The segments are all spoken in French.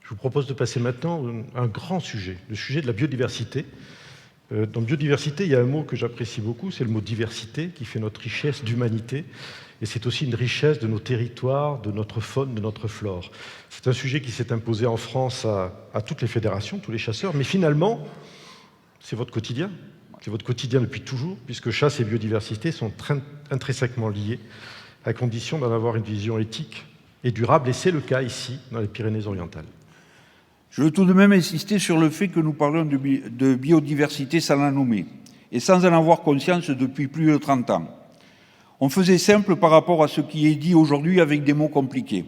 Je vous propose de passer maintenant à un grand sujet, le sujet de la biodiversité. Dans biodiversité, il y a un mot que j'apprécie beaucoup, c'est le mot diversité, qui fait notre richesse d'humanité. Et c'est aussi une richesse de nos territoires, de notre faune, de notre flore. C'est un sujet qui s'est imposé en France à toutes les fédérations, tous les chasseurs, mais finalement, c'est votre quotidien. C'est votre quotidien depuis toujours, puisque chasse et biodiversité sont intrinsèquement liés, à condition d'en avoir une vision éthique et durable. Et c'est le cas ici, dans les Pyrénées-Orientales. Je veux tout de même insister sur le fait que nous parlons de biodiversité sans la nommer, et sans en avoir conscience depuis plus de 30 ans. On faisait simple par rapport à ce qui est dit aujourd'hui avec des mots compliqués.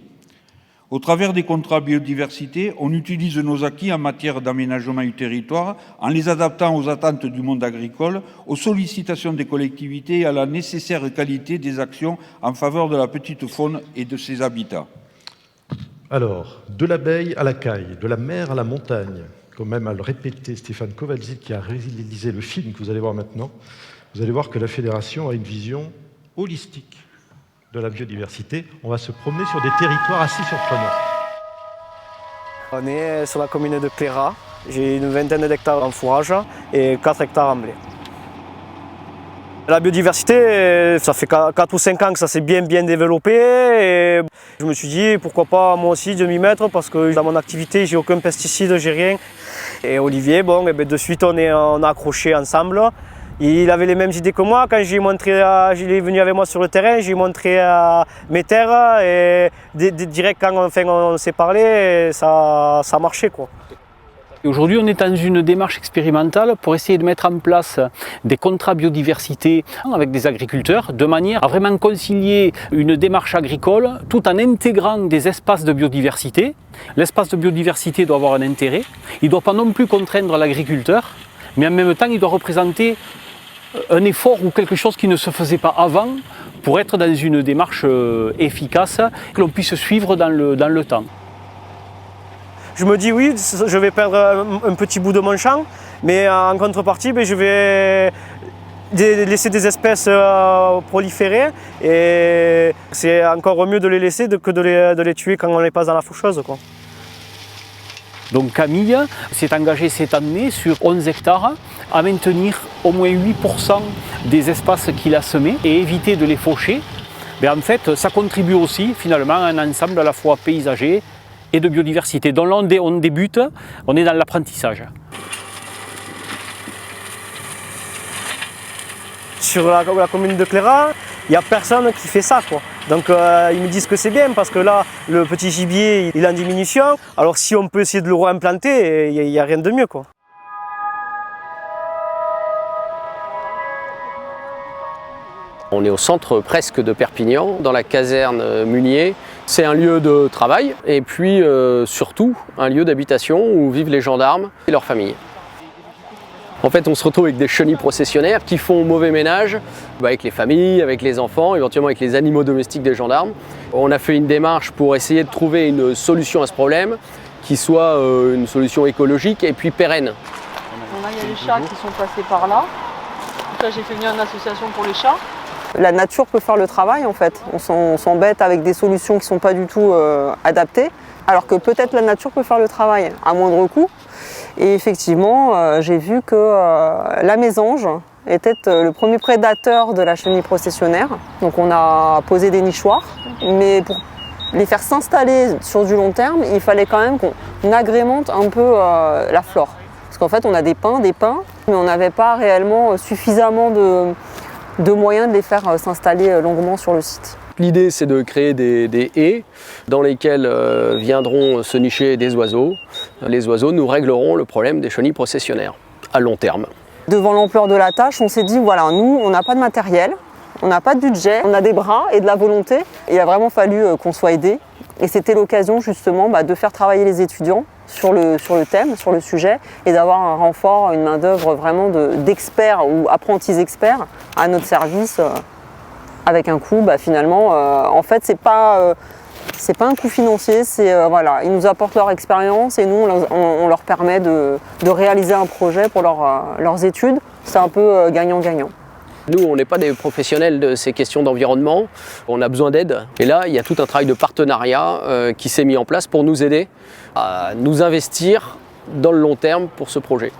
Au travers des contrats biodiversité, on utilise nos acquis en matière d'aménagement du territoire en les adaptant aux attentes du monde agricole, aux sollicitations des collectivités et à la nécessaire qualité des actions en faveur de la petite faune et de ses habitats. Alors, de l'abeille à la caille, de la mer à la montagne, comme même à le répéter Stéphane Kowalczyk qui a réalisé le film que vous allez voir maintenant, vous allez voir que la Fédération a une vision holistique de la biodiversité. On va se promener sur des territoires assez surprenants. On est sur la commune de Clérat. J'ai une vingtaine d'hectares en fourrage et 4 hectares en blé. La biodiversité, ça fait 4 ou 5 ans que ça s'est bien développé. Et je me suis dit, pourquoi pas moi aussi de m'y mettre, parce que dans mon activité, j'ai aucun pesticide, j'ai rien. Et Olivier, bon, et de suite on a accroché ensemble. Il avait les mêmes idées que moi. Quand il est venu avec moi sur le terrain, j'ai montré mes terres et direct quand on s'est parlé, ça marchait, quoi. Aujourd'hui, on est dans une démarche expérimentale pour essayer de mettre en place des contrats biodiversité avec des agriculteurs de manière à vraiment concilier une démarche agricole tout en intégrant des espaces de biodiversité. L'espace de biodiversité doit avoir un intérêt. Il ne doit pas non plus contraindre l'agriculteur, mais en même temps, il doit représenter un effort ou quelque chose qui ne se faisait pas avant pour être dans une démarche efficace que l'on puisse suivre dans le temps. Je me dis oui, je vais perdre un petit bout de mon champ, mais en contrepartie, je vais laisser des espèces proliférer et c'est encore mieux de les laisser que de les tuer quand on les passe dans la faucheuse, quoi. Donc Camille s'est engagée cette année sur 11 hectares à maintenir au moins 8% des espaces qu'il a semés et éviter de les faucher. Mais en fait, ça contribue aussi finalement à un ensemble à la fois paysager et de biodiversité. Donc là, on débute, on est dans l'apprentissage. Sur la commune de Clérat, il n'y a personne qui fait ça, quoi. Donc ils me disent que c'est bien parce que là, le petit gibier, il est en diminution. Alors si on peut essayer de le réimplanter, il n'y a rien de mieux, quoi. On est au centre presque de Perpignan, dans la caserne Munier. C'est un lieu de travail et puis surtout un lieu d'habitation où vivent les gendarmes et leurs familles. En fait, on se retrouve avec des chenilles processionnaires qui font mauvais ménage avec les familles, avec les enfants, éventuellement avec les animaux domestiques des gendarmes. On a fait une démarche pour essayer de trouver une solution à ce problème qui soit une solution écologique et puis pérenne. Là, il y a les chats qui sont passés par là. Donc là, j'ai fait venir une association pour les chats. La nature peut faire le travail, en fait. On s'embête avec des solutions qui ne sont pas du tout adaptées, alors que peut-être la nature peut faire le travail à moindre coût. Et effectivement, j'ai vu que la mésange était le premier prédateur de la chenille processionnaire. Donc on a posé des nichoirs, mais pour les faire s'installer sur du long terme, il fallait quand même qu'on agrémente un peu la flore. Parce qu'en fait, on a des pins, mais on n'avait pas réellement suffisamment de moyens de les faire s'installer longuement sur le site. L'idée, c'est de créer des haies dans lesquelles viendront se nicher des oiseaux. Les oiseaux nous régleront le problème des chenilles processionnaires à long terme. Devant l'ampleur de la tâche, on s'est dit, voilà, nous, on n'a pas de matériel, on n'a pas de budget, on a des bras et de la volonté. Et il a vraiment fallu qu'on soit aidés. Et c'était l'occasion justement de faire travailler les étudiants sur le thème, sur le sujet, et d'avoir un renfort, une main-d'œuvre vraiment d'experts ou apprentis experts à notre service. Avec un coût, finalement, en fait, c'est pas un coût financier, voilà, ils nous apportent leur expérience et nous, on leur permet de réaliser un projet pour leurs études. C'est un peu gagnant-gagnant. Nous, on n'est pas des professionnels de ces questions d'environnement, on a besoin d'aide. Et là, il y a tout un travail de partenariat qui s'est mis en place pour nous aider à nous investir dans le long terme pour ce projet.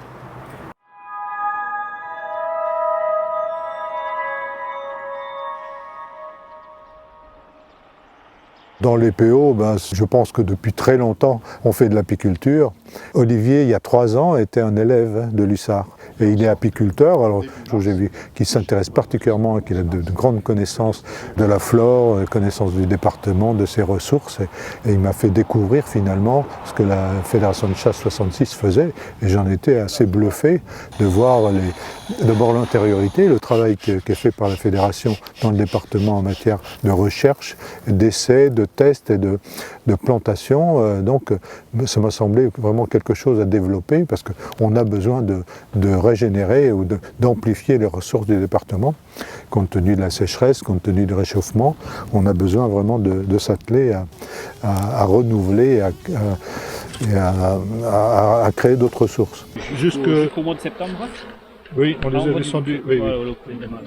Dans les PO, je pense que depuis très longtemps, on fait de l'apiculture. Olivier, il y a 3 ans, était un élève de l'USAR. Et il est apiculteur, alors j'ai vu qu'il s'intéresse particulièrement, qu'il a de grandes connaissances de la flore, connaissances du département, de ses ressources. Et il m'a fait découvrir finalement ce que la Fédération de chasse 66 faisait. Et j'en étais assez bluffé de voir d'abord l'antériorité, le travail qui est fait par la Fédération dans le département en matière de recherche, d'essais, de tests et de plantation. Donc ça m'a semblé vraiment quelque chose à développer parce qu'on a besoin de régénérer ou d'amplifier les ressources du département. Compte tenu de la sécheresse, compte tenu du réchauffement, on a besoin vraiment de s'atteler à renouveler et à créer d'autres ressources. Jusqu'au mois de septembre. Oui, on les a descendus. Oui.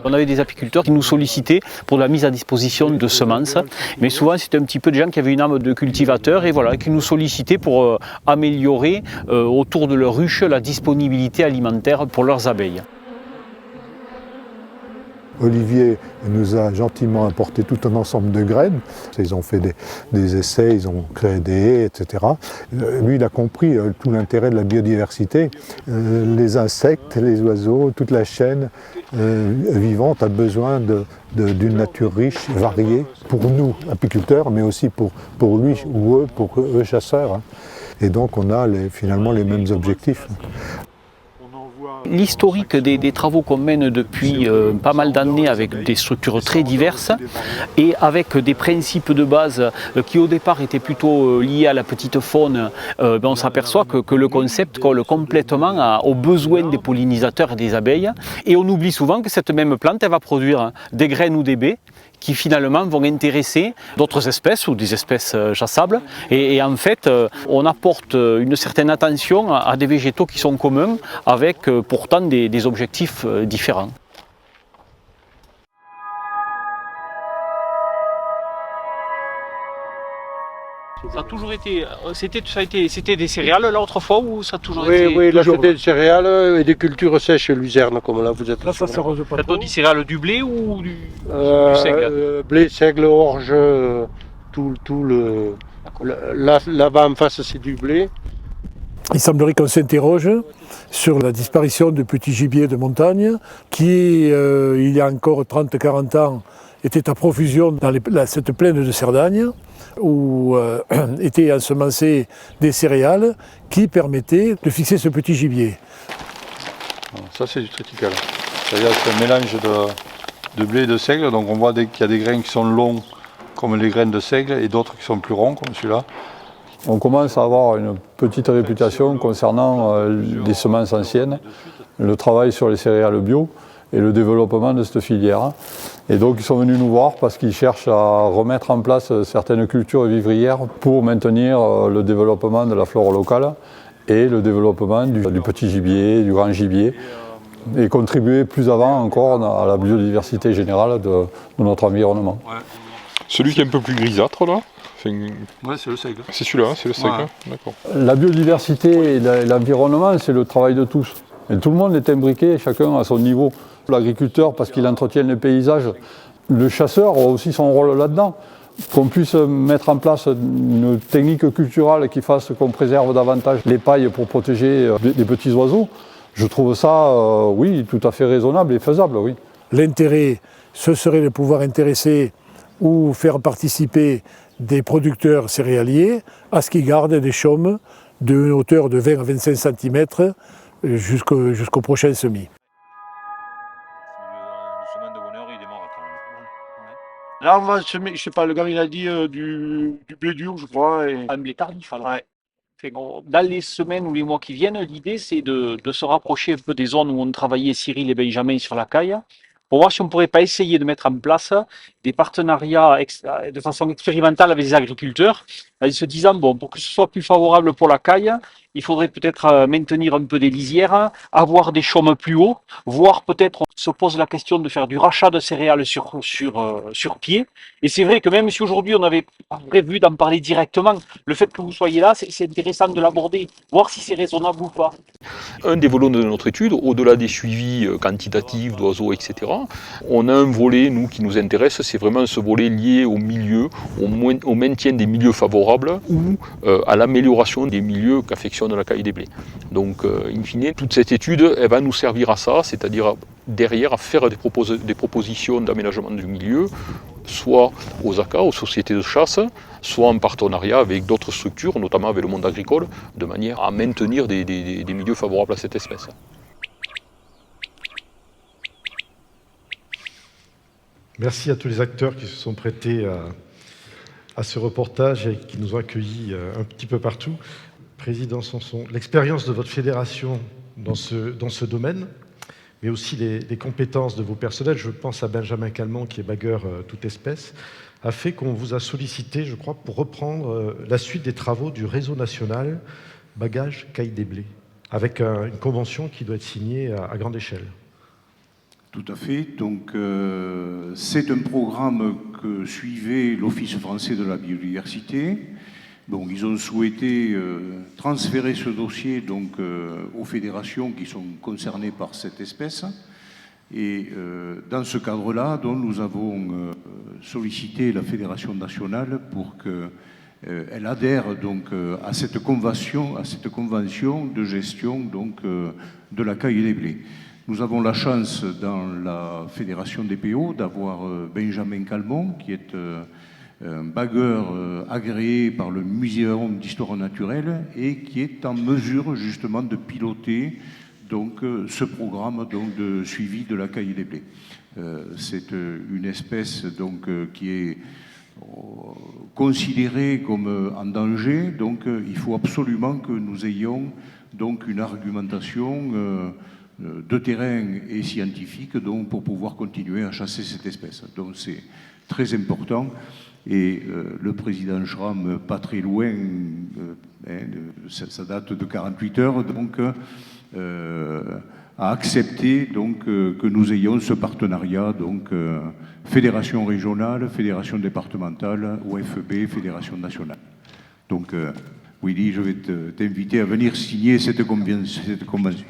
On avait des apiculteurs qui nous sollicitaient pour la mise à disposition de semences, mais souvent c'était un petit peu des gens qui avaient une âme de cultivateur et voilà, qui nous sollicitaient pour améliorer autour de leur ruche la disponibilité alimentaire pour leurs abeilles. Olivier nous a gentiment apporté tout un ensemble de graines. Ils ont fait des essais, ils ont créé des haies, etc. Lui, il a compris tout l'intérêt de la biodiversité. Les insectes, les oiseaux, toute la chaîne vivante a besoin d'une nature riche, variée, pour nous, apiculteurs, mais aussi pour lui ou eux, pour eux, chasseurs. Et donc, on a finalement les mêmes objectifs. L'historique des travaux qu'on mène depuis pas mal d'années avec des structures très diverses et avec des principes de base qui au départ étaient plutôt liés à la petite faune, on s'aperçoit que le concept colle complètement aux besoins des pollinisateurs et des abeilles. Et on oublie souvent que cette même plante elle va produire des graines ou des baies qui finalement vont intéresser d'autres espèces ou des espèces chassables. Et en fait, on apporte une certaine attention à des végétaux qui sont communs avec pourtant des objectifs différents. Ça a toujours été, c'était des céréales là autrefois ou ça a toujours été? Oui, là c'était des céréales et des cultures sèches luzerne comme là vous êtes. Là ça s'arrose pas trop. Du céréales du blé ou du seigle? Blé, seigle, orge, là-bas en face c'est du blé. Il semblerait qu'on s'interroge sur la disparition de petits gibiers de montagne qui, il y a encore 30-40 ans, était à profusion dans cette plaine de Cerdagne, où étaient ensemencées des céréales qui permettaient de fixer ce petit gibier. Ça c'est du triticale. C'est-à-dire que c'est un mélange de blé et de seigle, donc on voit qu'il y a des grains qui sont longs comme les graines de seigle et d'autres qui sont plus ronds comme celui-là. On commence à avoir une petite réputation concernant les semences anciennes, le travail sur les céréales bio et le développement de cette filière. Et donc ils sont venus nous voir parce qu'ils cherchent à remettre en place certaines cultures vivrières pour maintenir le développement de la flore locale et le développement du petit gibier, du grand gibier, et contribuer plus avant encore à la biodiversité générale de notre environnement. Ouais. Celui qui est un peu plus grisâtre là? Ouais, c'est le seigle. C'est celui-là, c'est le seigle, ouais. D'accord. La biodiversité et l'environnement, c'est le travail de tous. Et tout le monde est imbriqué, chacun à son niveau. L'agriculteur, parce qu'il entretient les paysages. Le chasseur a aussi son rôle là-dedans. Qu'on puisse mettre en place une technique culturelle qui fasse qu'on préserve davantage les pailles pour protéger les petits oiseaux, je trouve ça, oui, tout à fait raisonnable et faisable, oui. L'intérêt, ce serait de pouvoir intéresser ou faire participer des producteurs céréaliers à ce qu'ils gardent des chaumes d'une hauteur de 20 à 25 cm jusqu'au prochain semis. Là on va semer, je sais pas, le gars il a dit du blé dur je crois. Un blé tardif alors. Ouais. Dans les semaines ou les mois qui viennent, l'idée c'est de se rapprocher un peu des zones où on travaillait Cyril et Benjamin sur la caille, pour voir si on ne pourrait pas essayer de mettre en place des partenariats de façon expérimentale avec les agriculteurs, en se disant, bon, pour que ce soit plus favorable pour la caille, Il faudrait peut-être maintenir un peu des lisières, avoir des chaumes plus hauts, voire peut-être on se pose la question de faire du rachat de céréales sur pied. Et c'est vrai que même si aujourd'hui on avait prévu d'en parler directement, le fait que vous soyez là, c'est intéressant de l'aborder, voir si c'est raisonnable ou pas. Un des volets de notre étude, au-delà des suivis quantitatifs d'oiseaux, etc., on a un volet, nous, qui nous intéresse, c'est vraiment ce volet lié au milieu, au maintien des milieux favorables ou à l'amélioration des milieux qu'affectionne la caille des blés. Donc, in fine, toute cette étude, elle va nous servir à ça, c'est-à-dire derrière à faire des propositions d'aménagement du milieu, soit aux ACA, aux sociétés de chasse, soit en partenariat avec d'autres structures, notamment avec le monde agricole, de manière à maintenir des milieux favorables à cette espèce. Merci à tous les acteurs qui se sont prêtés à ce reportage et qui nous ont accueillis un petit peu partout. Président Sanson, l'expérience de votre fédération dans ce domaine, mais aussi les compétences de vos personnels, je pense à Benjamin Calment qui est bagueur toute espèce, a fait qu'on vous a sollicité, je crois, pour reprendre la suite des travaux du réseau national Bagage Caille des Blés, avec une convention qui doit être signée à grande échelle. Tout à fait. Donc, c'est un programme que suivait l'Office français de la biodiversité. Donc, ils ont souhaité transférer ce dossier donc, aux fédérations qui sont concernées par cette espèce. Et dans ce cadre-là, nous avons sollicité la Fédération nationale pour qu'elle adhère donc, à cette convention de gestion donc, de la caille des blés. Nous avons la chance dans la Fédération des PO d'avoir Benjamin Calment, qui est un bagueur agréé par le Muséum d'histoire naturelle et qui est en mesure justement de piloter donc, ce programme donc, de suivi de la caille des blés. C'est une espèce donc, qui est considérée comme en danger, donc il faut absolument que nous ayons donc, une argumentation de terrain et scientifique donc, pour pouvoir continuer à chasser cette espèce. Donc c'est très important. Et le président Schramm, pas très loin, ça date de 48 heures, donc, a accepté donc, que nous ayons ce partenariat, donc, fédération régionale, fédération départementale, OFB, fédération nationale. Donc, Willy, je vais t'inviter à venir signer cette convention.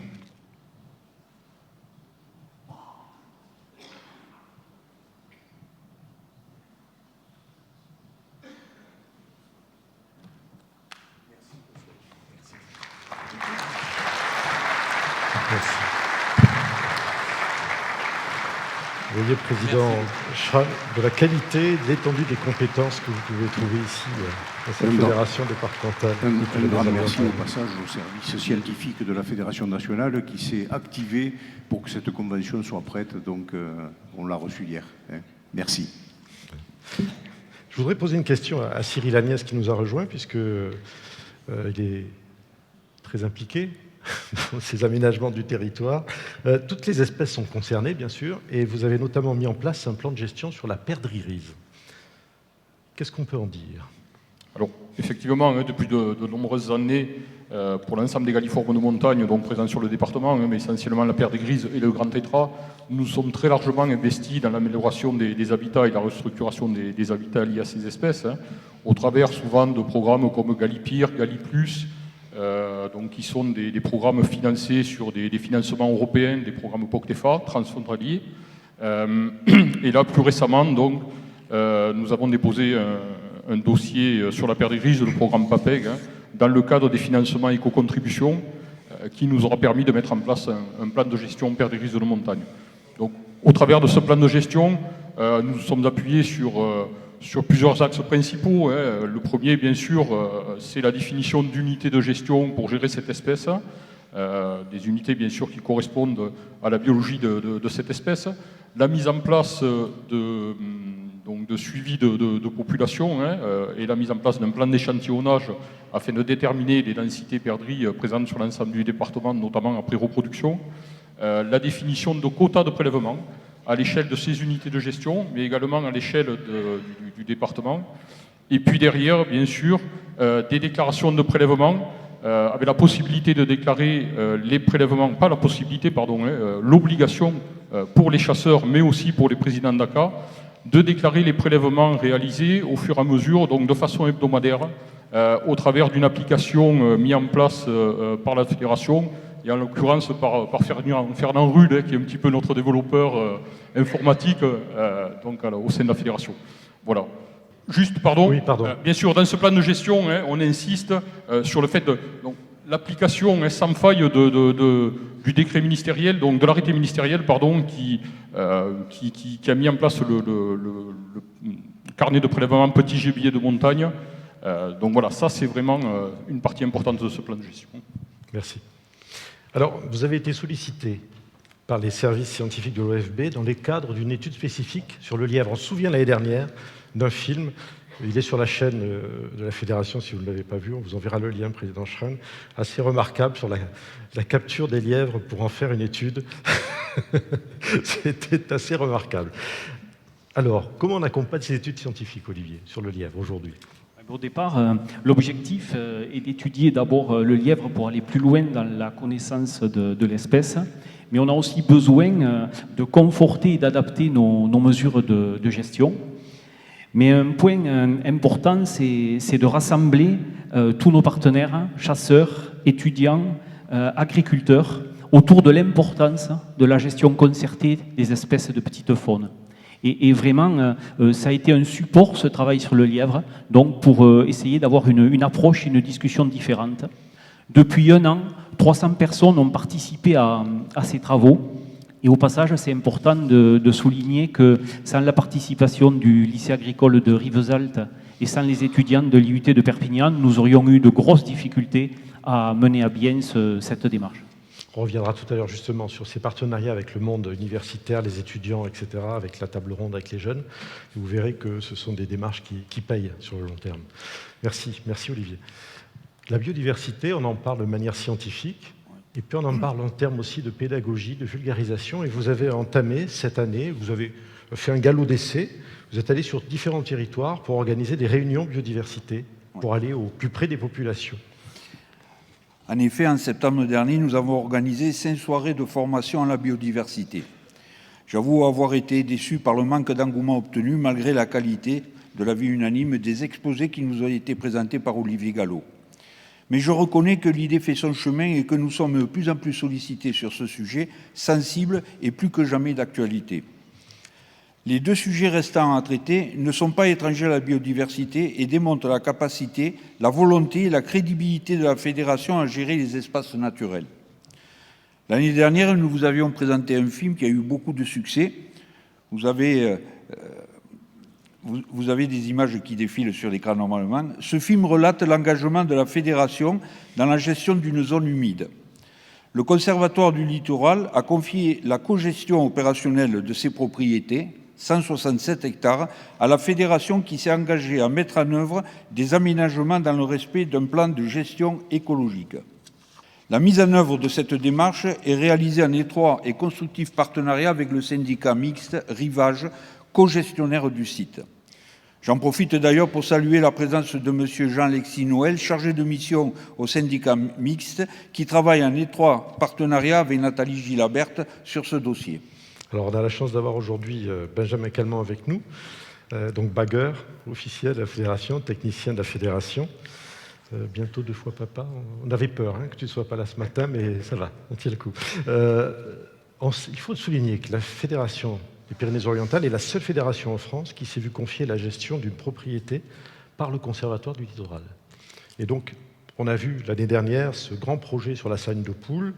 Vous voyez, Président Schramm, de la qualité, de l'étendue des compétences que vous pouvez trouver ici dans cette fédération départementale. Un grand merci au passage au service scientifique de la Fédération nationale qui s'est activé pour que cette convention soit prête. Donc, on l'a reçue hier. Merci. Je voudrais poser une question à Cyril Agnès qui nous a rejoint, puisqu'il est très impliqué dans ces aménagements du territoire. Toutes les espèces sont concernées, bien sûr, et vous avez notamment mis en place un plan de gestion sur la perdrix grise. Qu'est-ce qu'on peut en dire? Alors, effectivement, depuis de nombreuses années, pour l'ensemble des galliformes de montagne, donc présents sur le département, mais essentiellement la perdrix grise et le grand tétras, nous sommes très largement investis dans l'amélioration des habitats et la restructuration des habitats liés à ces espèces, au travers souvent de programmes comme Gallipir, Galliplus, donc qui sont des programmes financés sur des financements européens, des programmes POCTEFA, transfrontaliers. Et là, plus récemment, donc, nous avons déposé un dossier sur la perdrix grise, le programme PAPEG, dans le cadre des financements éco-contributions, qui nous aura permis de mettre en place un plan de gestion perdrix grise de montagne. Donc, au travers de ce plan de gestion, nous sommes appuyés sur plusieurs axes principaux. Le premier, bien sûr, c'est la définition d'unités de gestion pour gérer cette espèce. Des unités, bien sûr, qui correspondent à la biologie de cette espèce. La mise en place de suivi de population et la mise en place d'un plan d'échantillonnage afin de déterminer les densités perdrix présentes sur l'ensemble du département, notamment après reproduction. La définition de quotas de prélèvement à l'échelle de ces unités de gestion, mais également à l'échelle du département. Et puis derrière, bien sûr, des déclarations de prélèvement avait la possibilité de déclarer les prélèvements, pas la possibilité, pardon, l'obligation pour les chasseurs, mais aussi pour les présidents d'ACA, de déclarer les prélèvements réalisés au fur et à mesure, donc de façon hebdomadaire, au travers d'une application mise en place par la fédération, et en l'occurrence par Fernand Rude, qui est un petit peu notre développeur informatique donc, au sein de la fédération. Voilà. Juste, pardon, oui, pardon. Bien sûr, dans ce plan de gestion, on insiste sur le fait de l'application sans faille du décret ministériel, donc de l'arrêté ministériel, pardon, qui a mis en place le carnet de prélèvement petit gibier de montagne. Donc voilà, ça c'est vraiment une partie importante de ce plan de gestion. Merci. Alors, vous avez été sollicité par les services scientifiques de l'OFB dans le cadre d'une étude spécifique sur le lièvre. On se souvient l'année dernière d'un film, il est sur la chaîne de la Fédération, si vous ne l'avez pas vu, on vous enverra le lien, Président Schrein, assez remarquable sur la capture des lièvres pour en faire une étude. C'était assez remarquable. Alors, comment on accompagne ces études scientifiques, Olivier, sur le lièvre aujourd'hui ? Au départ, l'objectif est d'étudier d'abord le lièvre pour aller plus loin dans la connaissance de l'espèce, mais on a aussi besoin de conforter et d'adapter nos mesures de gestion. Mais un point important, c'est de rassembler tous nos partenaires, chasseurs, étudiants, agriculteurs, autour de l'importance de la gestion concertée des espèces de petite faune. Et vraiment, ça a été un support, ce travail sur le lièvre, donc pour essayer d'avoir une approche, une discussion différente. Depuis 1 an, 300 personnes ont participé à ces travaux. Et au passage, c'est important de souligner que sans la participation du lycée agricole de Rivesaltes et sans les étudiants de l'IUT de Perpignan, nous aurions eu de grosses difficultés à mener à bien cette démarche. On reviendra tout à l'heure justement sur ces partenariats avec le monde universitaire, les étudiants, etc., avec la table ronde avec les jeunes. Et vous verrez que ce sont des démarches qui payent sur le long terme. Merci, merci Olivier. La biodiversité, on en parle de manière scientifique. Et puis on en parle en termes aussi de pédagogie, de vulgarisation. Et vous avez entamé cette année, vous avez fait un galop d'essai. Vous êtes allé sur différents territoires pour organiser des réunions biodiversité, pour aller au plus près des populations. En effet, en septembre dernier, nous avons organisé 5 soirées de formation à la biodiversité. J'avoue avoir été déçu par le manque d'engouement obtenu, malgré la qualité de l'avis unanime des exposés qui nous ont été présentés par Olivier Gallo. Mais je reconnais que l'idée fait son chemin et que nous sommes de plus en plus sollicités sur ce sujet, sensible et plus que jamais d'actualité. Les 2 sujets restants à traiter ne sont pas étrangers à la biodiversité et démontrent la capacité, la volonté et la crédibilité de la Fédération à gérer les espaces naturels. L'année dernière, nous vous avions présenté un film qui a eu beaucoup de succès. Vous avez des images qui défilent sur l'écran normalement. Ce film relate l'engagement de la Fédération dans la gestion d'une zone humide. Le Conservatoire du littoral a confié la cogestion opérationnelle de ses propriétés, 167 hectares, à la Fédération qui s'est engagée à mettre en œuvre des aménagements dans le respect d'un plan de gestion écologique. La mise en œuvre de cette démarche est réalisée en étroit et constructif partenariat avec le syndicat mixte Rivage, co-gestionnaire du site. J'en profite d'ailleurs pour saluer la présence de M. Jean-Alexis Noël, chargé de mission au syndicat mixte, qui travaille en étroit partenariat avec Nathalie Gilabert sur ce dossier. Alors on a la chance d'avoir aujourd'hui Benjamin Calment avec nous, donc bagueur, officiel de la Fédération, technicien de la Fédération. Bientôt 2 fois papa. On avait peur que tu ne sois pas là ce matin, mais ça va, on tient le coup. Il faut souligner que la Fédération des Pyrénées-Orientales est la seule fédération en France qui s'est vue confier la gestion d'une propriété par le Conservatoire du littoral. Et donc, on a vu l'année dernière ce grand projet sur la Sagne de Poule,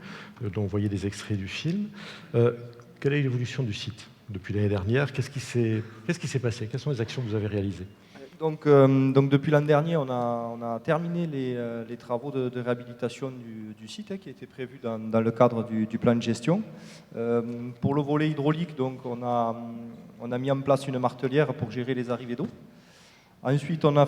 dont vous voyez des extraits du film. Quelle est l'évolution du site depuis l'année dernière? Qu'est-ce qui s'est passé? Quelles sont les actions que vous avez réalisées? Donc depuis l'an dernier, on a terminé les travaux de réhabilitation du site qui étaient prévus dans le cadre du plan de gestion. Pour le volet hydraulique, donc, on a mis en place une martelière pour gérer les arrivées d'eau. Ensuite, on a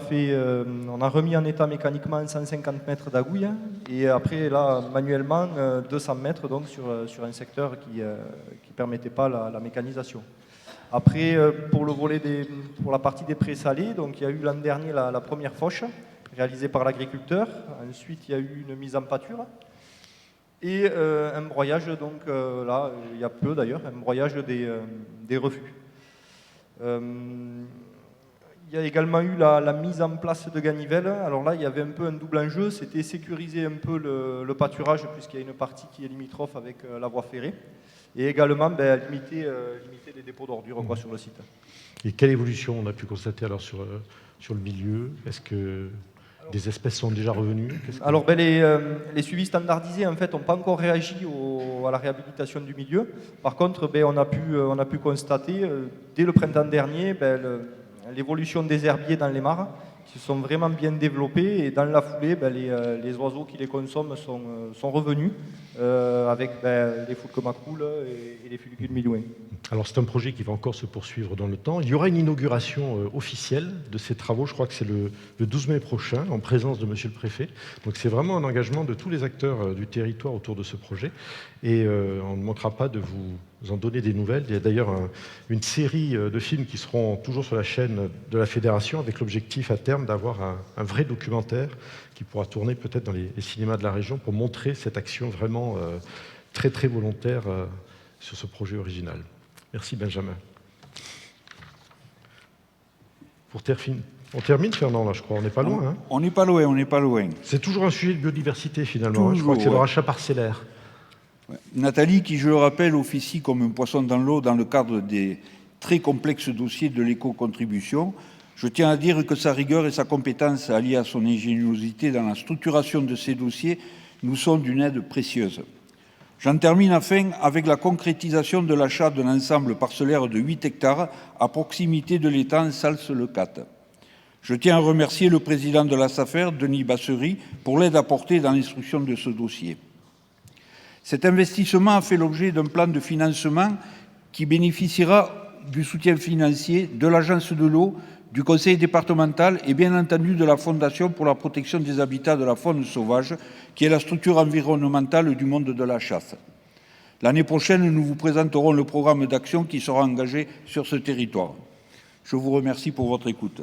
remis en état mécaniquement 150 mètres d'agouille et après, là, manuellement, 200 mètres donc, sur un secteur qui ne permettait pas la mécanisation. Après, pour la partie des prés salés, donc il y a eu l'an dernier la première fauche réalisé par l'agriculteur. Ensuite, il y a eu une mise en pâture. Et un broyage, donc là, il y a peu d'ailleurs, un broyage des refus. Il y a également eu la mise en place de ganivelles. Alors là, il y avait un peu un double enjeu, c'était sécuriser un peu le pâturage, puisqu'il y a une partie qui est limitrophe avec la voie ferrée, et également limiter les dépôts d'ordures sur le site. Et quelle évolution on a pu constater alors sur le milieu? Est-ce que des espèces sont déjà revenues? Alors les suivis standardisés en fait n'ont pas encore réagi à la réhabilitation du milieu. Par contre, on a pu constater dès le printemps dernier l'évolution des herbiers dans les mares qui se sont vraiment bien développés, et dans la foulée les oiseaux qui les consomment sont revenus avec les fouques macroules et les fulicules milouins. Alors c'est un projet qui va encore se poursuivre dans le temps. Il y aura une inauguration officielle de ces travaux, je crois que c'est le 12 mai prochain, en présence de Monsieur le Préfet. Donc c'est vraiment un engagement de tous les acteurs du territoire autour de ce projet. Et on ne manquera pas de vous en donner des nouvelles. Il y a d'ailleurs une série de films qui seront toujours sur la chaîne de la Fédération, avec l'objectif à terme d'avoir un vrai documentaire qui pourra tourner peut-être dans les cinémas de la région pour montrer cette action vraiment très très volontaire sur ce projet original. Merci Benjamin. On termine Fernand là, je crois, on n'est pas loin. Hein. On n'est pas loin, on n'est pas loin. C'est toujours un sujet de biodiversité finalement, je crois que c'est le rachat parcellaire. Nathalie, qui je le rappelle officie comme un poisson dans l'eau dans le cadre des très complexes dossiers de l'éco-contribution, je tiens à dire que sa rigueur et sa compétence alliées à son ingéniosité dans la structuration de ces dossiers nous sont d'une aide précieuse. J'en termine enfin avec la concrétisation de l'achat d'un ensemble parcellaire de 8 hectares à proximité de l'étang Sals-le-Cat. Je tiens à remercier le président de la SAFER, Denis Bassery, pour l'aide apportée dans l'instruction de ce dossier. Cet investissement a fait l'objet d'un plan de financement qui bénéficiera du soutien financier de l'Agence de l'eau, du conseil départemental et bien entendu de la Fondation pour la protection des habitats de la faune sauvage, qui est la structure environnementale du monde de la chasse. L'année prochaine, nous vous présenterons le programme d'action qui sera engagé sur ce territoire. Je vous remercie pour votre écoute.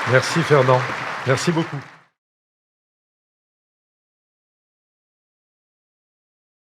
Merci Fernand, merci beaucoup.